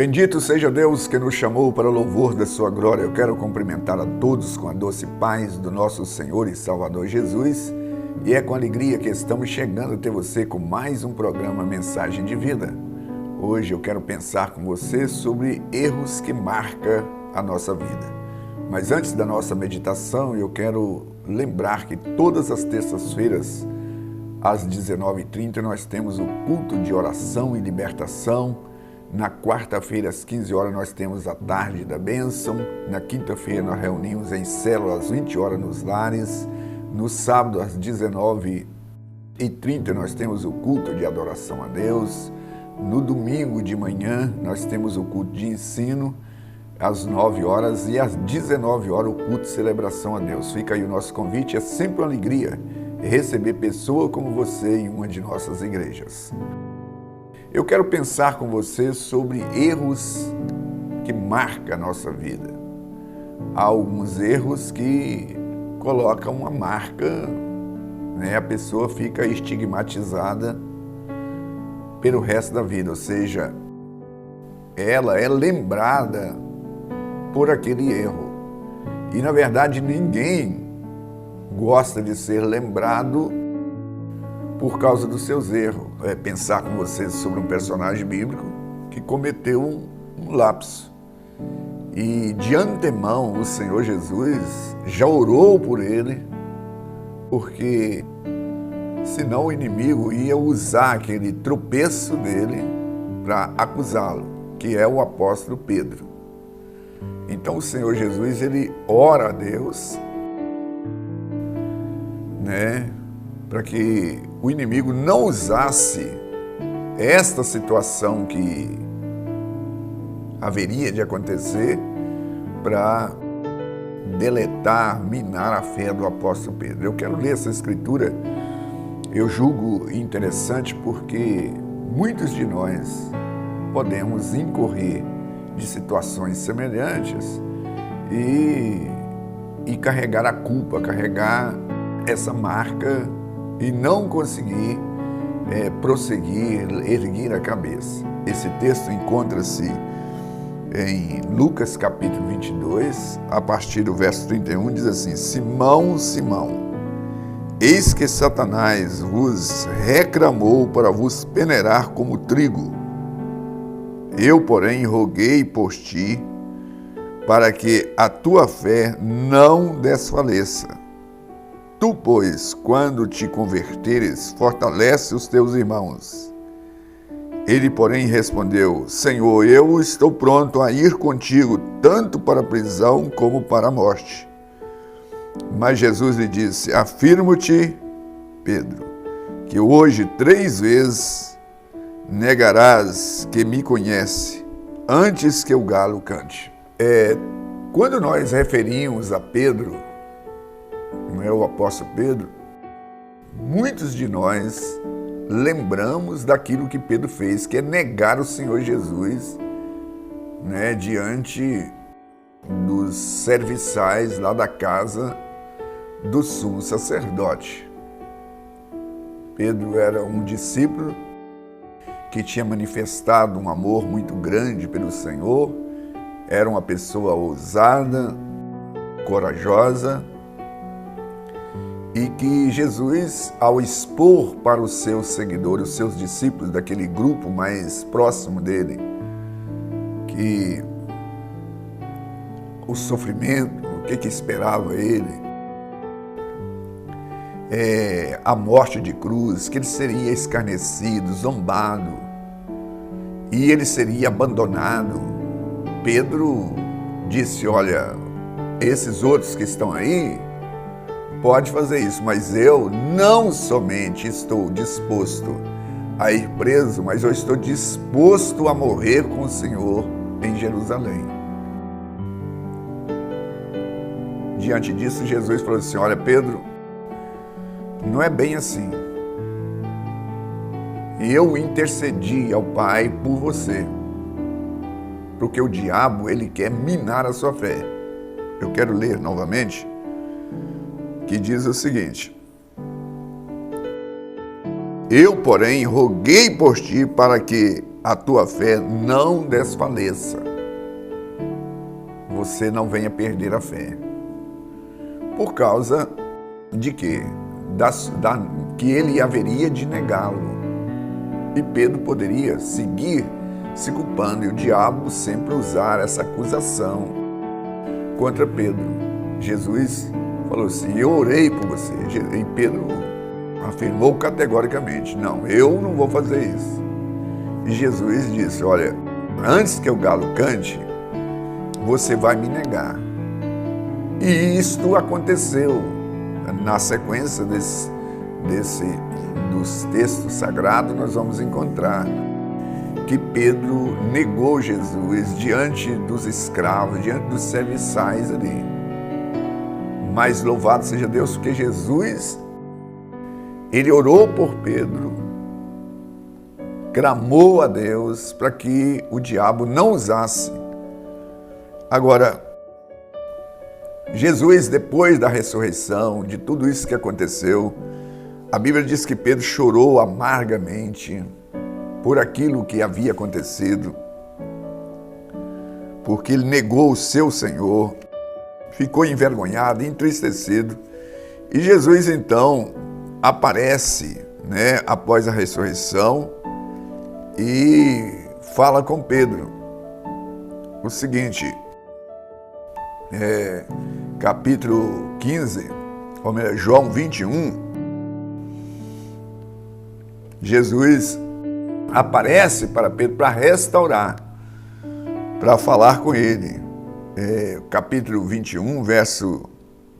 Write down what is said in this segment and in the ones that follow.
Bendito seja Deus que nos chamou para o louvor da sua glória. Eu quero cumprimentar a todos com a doce paz do nosso Senhor e Salvador Jesus. E é com alegria que estamos chegando até você com mais um programa Mensagem de Vida. Hoje eu quero pensar com você sobre erros que marcam a nossa vida. Mas antes da nossa meditação, eu quero lembrar que todas as terças-feiras, às 19h30, nós temos o culto de oração e libertação. Na quarta-feira, às 15 horas, nós temos a tarde da bênção. Na quinta-feira, nós reunimos em célula às 20 horas nos lares. No sábado, às 19h30, nós temos o culto de adoração a Deus. No domingo de manhã, nós temos o culto de ensino, às 9 horas. E às 19 horas, o culto de celebração a Deus. Fica aí o nosso convite. É sempre uma alegria receber pessoa como você em uma de nossas igrejas. Eu quero pensar com você sobre erros que marcam a nossa vida. Há alguns erros que colocam uma marca, né? A pessoa fica estigmatizada pelo resto da vida, ou seja, ela é lembrada por aquele erro. E, na verdade, ninguém gosta de ser lembrado por causa dos seus erros. Pensar com vocês sobre um personagem bíblico que cometeu um lapso. E de antemão o Senhor Jesus já orou por ele, porque senão o inimigo ia usar aquele tropeço dele para acusá-lo, que é o apóstolo Pedro. Então o Senhor Jesus, ele ora a Deus, né, para que o inimigo não usasse esta situação que haveria de acontecer para deletar, minar a fé do apóstolo Pedro. Eu quero ler essa escritura, eu julgo interessante porque muitos de nós podemos incorrer de situações semelhantes e carregar a culpa, carregar essa marca e não conseguir prosseguir, erguer a cabeça. Esse texto encontra-se em Lucas capítulo 22, a partir do verso 31, diz assim: Simão, Simão, eis que Satanás vos reclamou para vos peneirar como trigo. Eu, porém, roguei por ti, para que a tua fé não desfaleça. Tu, pois, quando te converteres, fortalece os teus irmãos. Ele, porém, respondeu: Senhor, eu estou pronto a ir contigo, tanto para a prisão como para a morte. Mas Jesus lhe disse: Afirmo-te, Pedro, que hoje 3 vezes negarás que me conhece, antes que o galo cante. Quando nós referimos a Pedro, não é o apóstolo Pedro, muitos de nós lembramos daquilo que Pedro fez, que é negar o Senhor Jesus, né, diante dos serviçais lá da casa do sumo sacerdote. Pedro era um discípulo que tinha manifestado um amor muito grande pelo Senhor, era uma pessoa ousada, corajosa, e que Jesus, ao expor para os seus seguidores, os seus discípulos, daquele grupo mais próximo dele, que o sofrimento, o que esperava ele, a morte de cruz, que ele seria escarnecido, zombado, e ele seria abandonado. Pedro disse: olha, esses outros que estão aí, pode fazer isso, mas eu não somente estou disposto a ir preso, mas eu estou disposto a morrer com o Senhor em Jerusalém. Diante disso, Jesus falou assim: olha, Pedro, não é bem assim. Eu intercedi ao Pai por você, porque o diabo, ele quer minar a sua fé. Eu quero ler novamente, que diz o seguinte: Eu, porém, roguei por ti para que a tua fé não desfaleça. Você não venha perder a fé. Por causa de quê? Que ele haveria de negá-lo. E Pedro poderia seguir se culpando, e o diabo sempre usar essa acusação contra Pedro. Jesus falou assim: eu orei por você. E Pedro afirmou categoricamente: não, eu não vou fazer isso. E Jesus disse: olha, antes que o galo cante, você vai me negar. E isto aconteceu. Na sequência dos textos sagrados, nós vamos encontrar que Pedro negou Jesus diante dos escravos, diante dos serviçais ali. Mas louvado seja Deus, porque Jesus, ele orou por Pedro, clamou a Deus para que o diabo não usasse. Agora, Jesus, depois da ressurreição, de tudo isso que aconteceu, a Bíblia diz que Pedro chorou amargamente por aquilo que havia acontecido, porque ele negou o seu Senhor, ficou envergonhado, entristecido. E Jesus então aparece, após a ressurreição, e fala com Pedro o seguinte, capítulo 15, João 21, Jesus aparece para Pedro para restaurar, para falar com ele. Capítulo 21, verso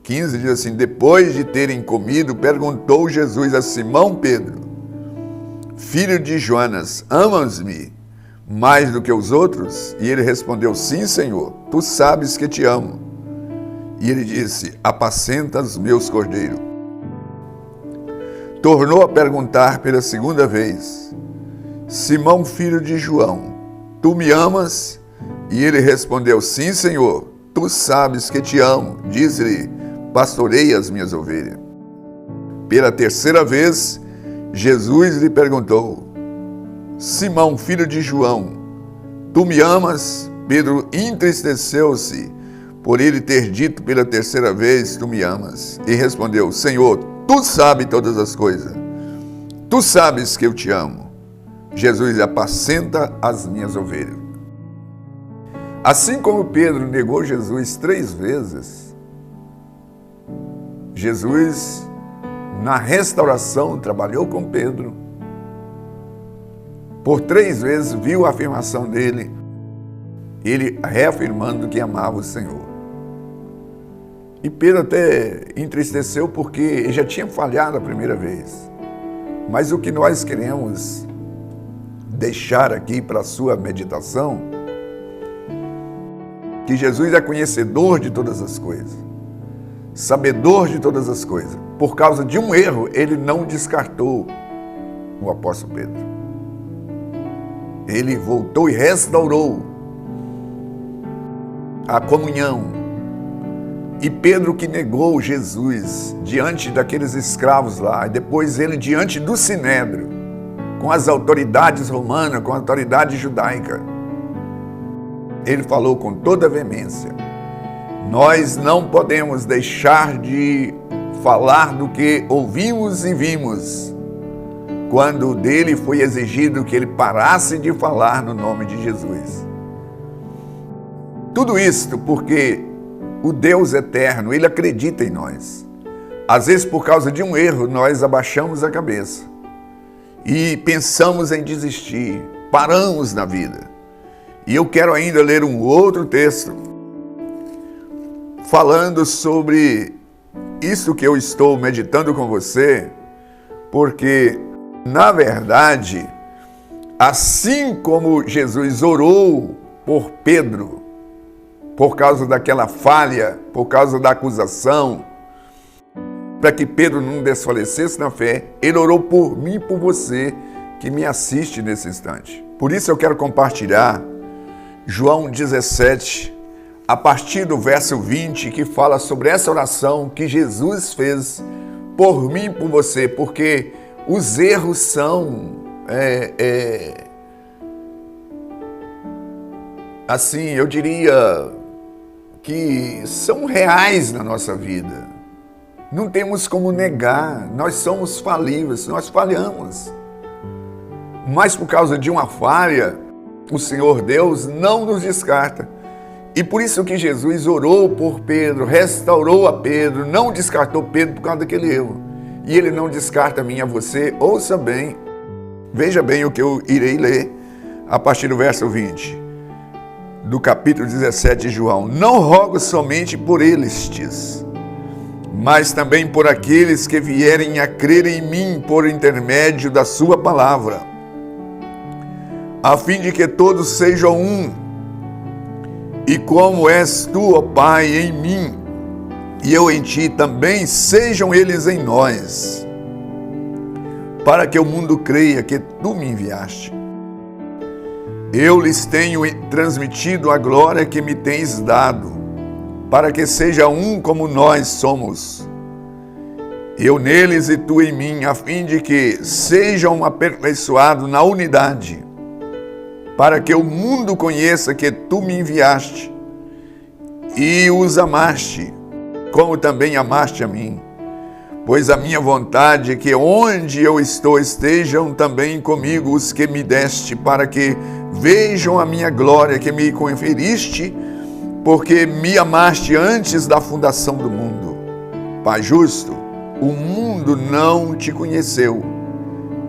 15, diz assim: depois de terem comido, perguntou Jesus a Simão Pedro, filho de Jonas: amas-me mais do que os outros? E ele respondeu: sim, Senhor, tu sabes que te amo. E ele disse: apacenta os meus cordeiros. Tornou a perguntar pela segunda vez: Simão, filho de João, tu me amas? E ele respondeu: sim, Senhor, tu sabes que te amo. Diz-lhe: pastorei as minhas ovelhas. Pela terceira vez, Jesus lhe perguntou: Simão, filho de João, tu me amas? Pedro entristeceu-se por ele ter dito pela terceira vez: tu me amas. E respondeu: Senhor, tu sabes todas as coisas. Tu sabes que eu te amo. Jesus: apacenta as minhas ovelhas. Assim como Pedro negou Jesus 3 vezes, Jesus, na restauração, trabalhou com Pedro. Por 3 vezes viu a afirmação dele, ele reafirmando que amava o Senhor. E Pedro até entristeceu porque ele já tinha falhado a primeira vez. Mas o que nós queremos deixar aqui para a sua meditação, que Jesus é conhecedor de todas as coisas, sabedor de todas as coisas. Por causa de um erro, ele não descartou o apóstolo Pedro. Ele voltou e restaurou a comunhão. E Pedro, que negou Jesus diante daqueles escravos lá, e depois ele diante do Sinédrio, com as autoridades romanas, com a autoridade judaica, ele falou com toda a veemência: nós não podemos deixar de falar do que ouvimos e vimos, quando dele foi exigido que ele parasse de falar no nome de Jesus. Tudo isto porque o Deus eterno, ele acredita em nós. Às vezes, por causa de um erro, nós abaixamos a cabeça e pensamos em desistir, paramos na vida. E eu quero ainda ler um outro texto falando sobre isso que eu estou meditando com você, porque, na verdade, assim como Jesus orou por Pedro, por causa daquela falha, por causa da acusação, para que Pedro não desfalecesse na fé, ele orou por mim e por você que me assiste nesse instante. Por isso eu quero compartilhar João 17, a partir do verso 20, que fala sobre essa oração que Jesus fez por mim e por você, porque os erros são assim, eu diria que são reais na nossa vida. Não temos como negar, nós somos falíveis, nós falhamos. Mas por causa de uma falha, o Senhor Deus não nos descarta. E por isso que Jesus orou por Pedro, restaurou a Pedro, não descartou Pedro por causa daquele erro. E Ele não descarta a mim e a você. Ouça bem, veja bem o que eu irei ler a partir do verso 20, do capítulo 17 de João. Não rogo somente por estes, mas também por aqueles que vierem a crer em mim por intermédio da sua palavra, a fim de que todos sejam um. E como és tu, ó Pai, em mim, e eu em ti, também sejam eles em nós, para que o mundo creia que tu me enviaste. Eu lhes tenho transmitido a glória que me tens dado, para que seja um como nós somos. Eu neles e tu em mim, a fim de que sejam aperfeiçoados na unidade, para que o mundo conheça que tu me enviaste e os amaste, como também amaste a mim. Pois a minha vontade é que onde eu estou estejam também comigo os que me deste, para que vejam a minha glória que me conferiste, porque me amaste antes da fundação do mundo. Pai justo, o mundo não te conheceu.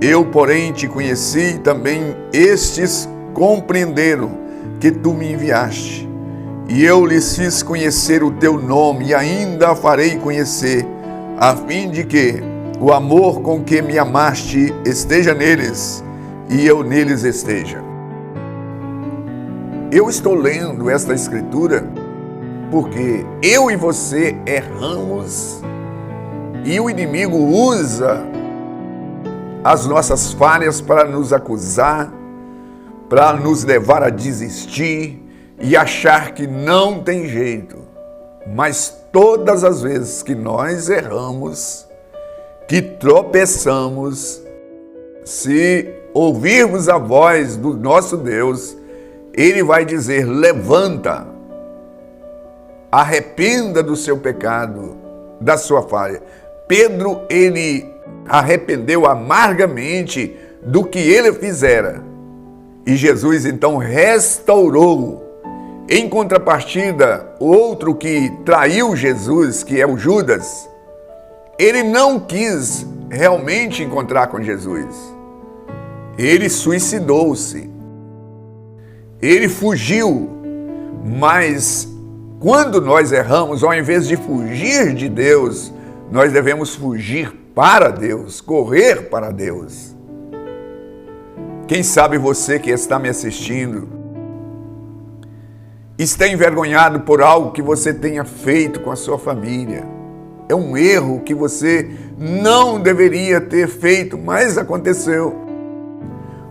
Eu, porém, te conheci e também estes compreenderam que tu me enviaste. E eu lhes fiz conhecer o teu nome e ainda farei conhecer, a fim de que o amor com que me amaste esteja neles e eu neles esteja. Eu estou lendo esta escritura porque eu e você erramos e o inimigo usa as nossas falhas para nos acusar, para nos levar a desistir e achar que não tem jeito. Mas todas as vezes que nós erramos, que tropeçamos, se ouvirmos a voz do nosso Deus, Ele vai dizer: levanta, arrependa do seu pecado, da sua falha. Pedro, ele arrependeu amargamente do que ele fizera. E Jesus então restaurou. Em contrapartida, o outro que traiu Jesus, que é o Judas, ele não quis realmente encontrar com Jesus. Ele suicidou-se. Ele fugiu. Mas quando nós erramos, ao invés de fugir de Deus, nós devemos fugir para Deus, correr para Deus. Quem sabe você que está me assistindo está envergonhado por algo que você tenha feito com a sua família. É um erro que você não deveria ter feito, mas aconteceu.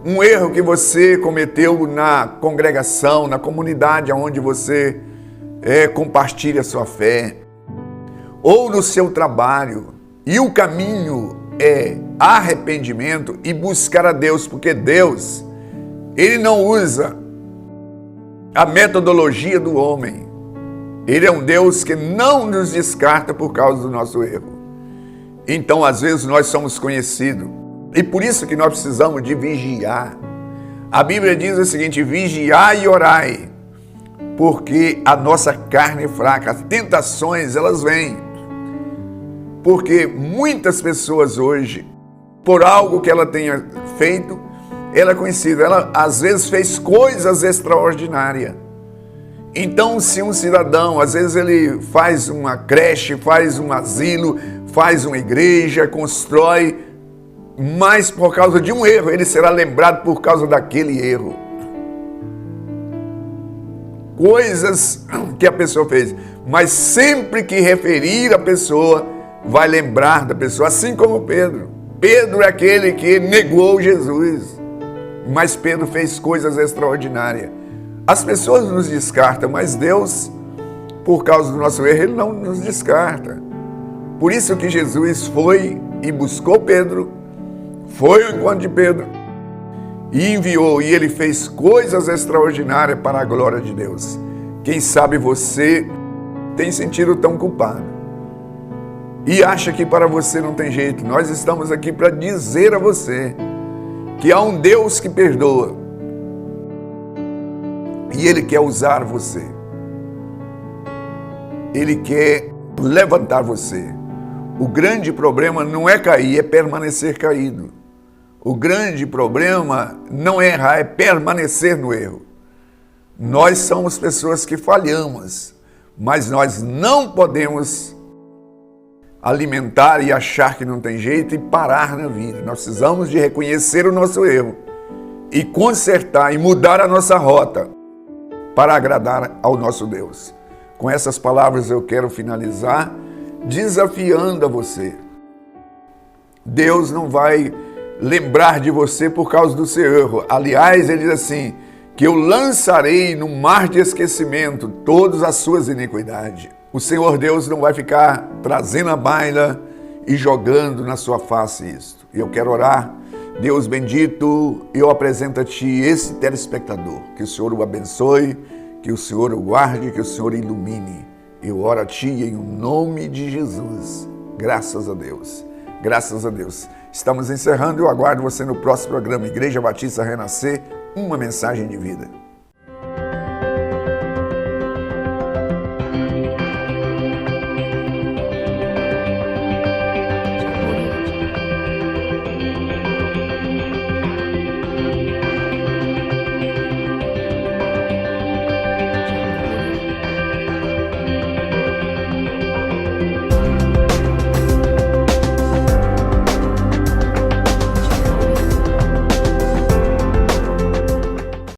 Um erro que você cometeu na congregação, na comunidade onde você compartilha a sua fé, ou no seu trabalho. E o caminho é arrependimento e buscar a Deus, porque Deus, Ele não usa a metodologia do homem. Ele é um Deus que não nos descarta por causa do nosso erro. Então, às vezes, nós somos conhecidos. E por isso que nós precisamos de vigiar. A Bíblia diz o seguinte: vigiai e orai, porque a nossa carne é fraca, as tentações, elas vêm. Porque muitas pessoas hoje, por algo que ela tenha feito, ela é conhecida, ela às vezes fez coisas extraordinárias. Então, se um cidadão, às vezes ele faz uma creche, faz um asilo, faz uma igreja, constrói, mas por causa de um erro, ele será lembrado por causa daquele erro. Coisas que a pessoa fez, mas sempre que referir a pessoa, vai lembrar da pessoa, assim como Pedro. Pedro é aquele que negou Jesus, mas Pedro fez coisas extraordinárias. As pessoas nos descartam, mas Deus, por causa do nosso erro, Ele não nos descarta. Por isso que Jesus foi e buscou Pedro, foi ao encontro de Pedro, e enviou, e ele fez coisas extraordinárias para a glória de Deus. Quem sabe você tem sentido tão culpado e acha que para você não tem jeito. Nós estamos aqui para dizer a você que há um Deus que perdoa e Ele quer usar você. Ele quer levantar você. O grande problema não é cair, é permanecer caído. O grande problema não é errar, é permanecer no erro. Nós somos pessoas que falhamos, mas nós não podemos alimentar e achar que não tem jeito e parar na vida. Nós precisamos de reconhecer o nosso erro e consertar e mudar a nossa rota para agradar ao nosso Deus. Com essas palavras eu quero finalizar desafiando a você. Deus não vai lembrar de você por causa do seu erro. Aliás, ele diz assim, que eu lançarei no mar de esquecimento todas as suas iniquidades. O Senhor Deus não vai ficar trazendo a baila e jogando na sua face isto. E eu quero orar. Deus bendito, eu apresento a Ti esse telespectador. Que o Senhor o abençoe, que o Senhor o guarde, que o Senhor o ilumine. Eu oro a Ti em nome de Jesus. Graças a Deus. Graças a Deus. Estamos encerrando. Eu aguardo você no próximo programa Igreja Batista Renascer, uma mensagem de vida.